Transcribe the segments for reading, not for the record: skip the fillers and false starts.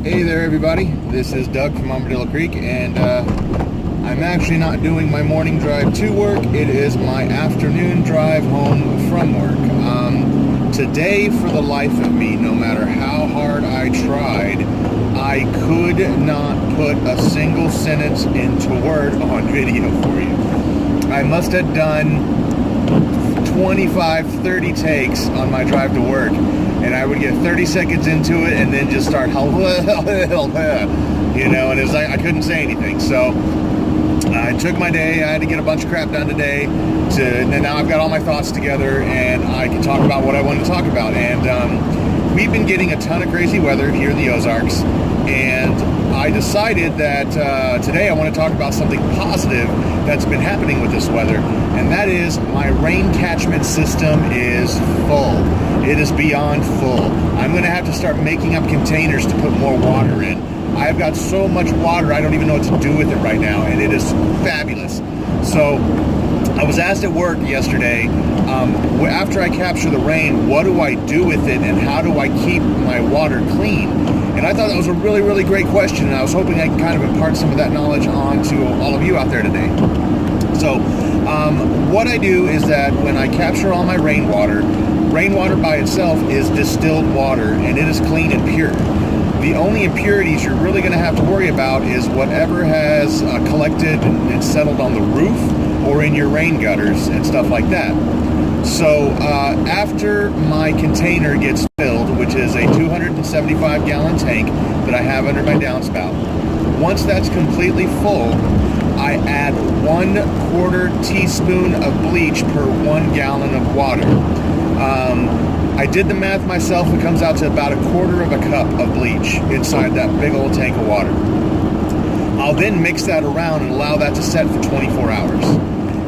Hey there everybody, this is Doug from Armadillo Creek, and I'm actually not doing my morning drive to work. It is my afternoon drive home from work. Today, for the life of me, no matter how hard I tried, I could not put a single sentence into word on video for you. I must have done 25, 30 takes on my drive to work, and I would get 30 seconds into it and then just start, you know, and it was like I couldn't say anything. So I took my day. I had to get a bunch of crap done today, and now I've got all my thoughts together and I can talk about what I wanted to talk about. And we've been getting a ton of crazy weather here in the Ozarks, and I decided that today I want to talk about something positive that's been happening with this weather, and that is my rain catchment system is full. It is beyond full. I'm going to have to start making up containers to put more water in. I've got so much water, I don't even know what to do with it right now, and it is fabulous. So I was asked at work yesterday, after I capture the rain, what do I do with it and how do I keep my water clean? And I thought that was a really, really great question, and I was hoping I could kind of impart some of that knowledge on to all of you out there today. So what I do is that when I capture all my rainwater by itself is distilled water, and it is clean and pure. The only impurities you're really going to have to worry about is whatever has collected and settled on the roof or in your rain gutters and stuff like that. So after my container gets filled, which is a 275-gallon tank that I have under my downspout, once that's completely full, I add 1/4 teaspoon of bleach per 1 gallon of water. I did the math myself. It comes out to about 1/4 cup of bleach inside that big old tank of water. I'll then mix that around and allow that to set for 24 hours.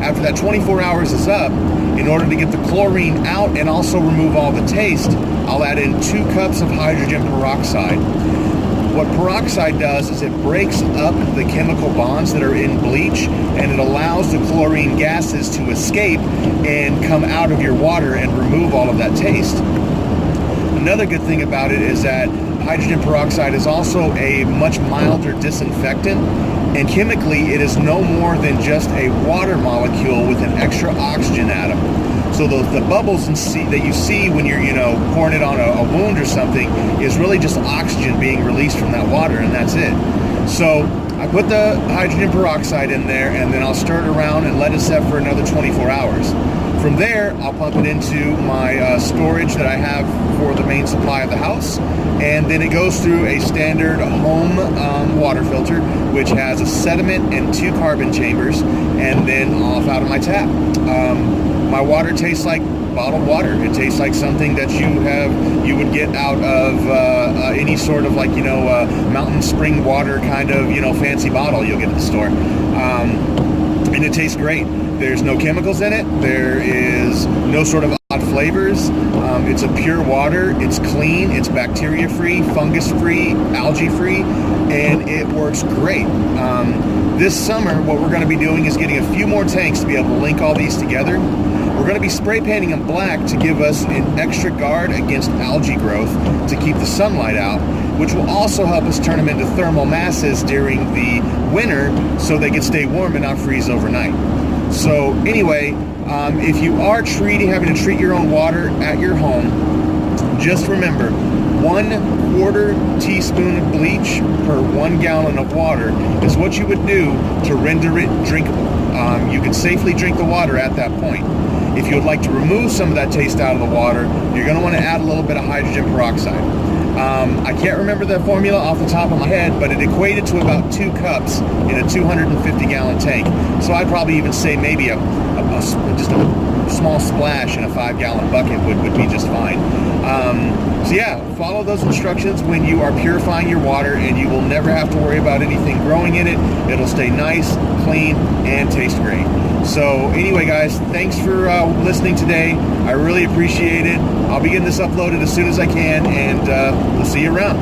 After that 24 hours is up, in order to get the chlorine out and also remove all the taste, I'll add in 2 cups of hydrogen peroxide. What peroxide does is it breaks up the chemical bonds that are in bleach, and it allows the chlorine gases to escape and come out of your water and remove all of that taste. Another good thing about it is that hydrogen peroxide is also a much milder disinfectant, and chemically it is no more than just a water molecule with an extra oxygen atom. So the bubbles that you see when you're, pouring it on a wound or something is really just oxygen being released from that water, and that's it. So I put the hydrogen peroxide in there, and then I'll stir it around and let it set for another 24 hours. From there, I'll pump it into my storage that I have for the main supply of the house, and then it goes through a standard home water filter, which has a sediment and 2 carbon chambers, and then off out of my tap. My water tastes like bottled water. It tastes like something that you would get out of any sort of mountain spring water kind of fancy bottle you'll get at the store, and it tastes great. There's no chemicals in it. There is no sort of odd flavors. It's a pure water. It's clean. It's bacteria free, fungus free, algae free, and it works great. This summer, what we're going to be doing is getting a few more tanks to be able to link all these together. We're going to be spray painting them black to give us an extra guard against algae growth to keep the sunlight out, which will also help us turn them into thermal masses during the winter so they can stay warm and not freeze overnight. So anyway, if you are having to treat your own water at your home, just remember 1/4 teaspoon of bleach per 1 gallon of water is what you would do to render it drinkable. You can safely drink the water at that point. If you would like to remove some of that taste out of the water, you're going to want to add a little bit of hydrogen peroxide. I can't remember the formula off the top of my head, but it equated to about 2 cups in a 250-gallon tank. So I'd probably even say maybe just a small splash in a 5-gallon bucket would be just fine. So yeah, follow those instructions when you are purifying your water, and you will never have to worry about anything growing in it. It'll stay nice, clean, and taste great. So anyway, guys, thanks for listening today. I really appreciate it. I'll be getting this uploaded as soon as I can, and we'll see you around.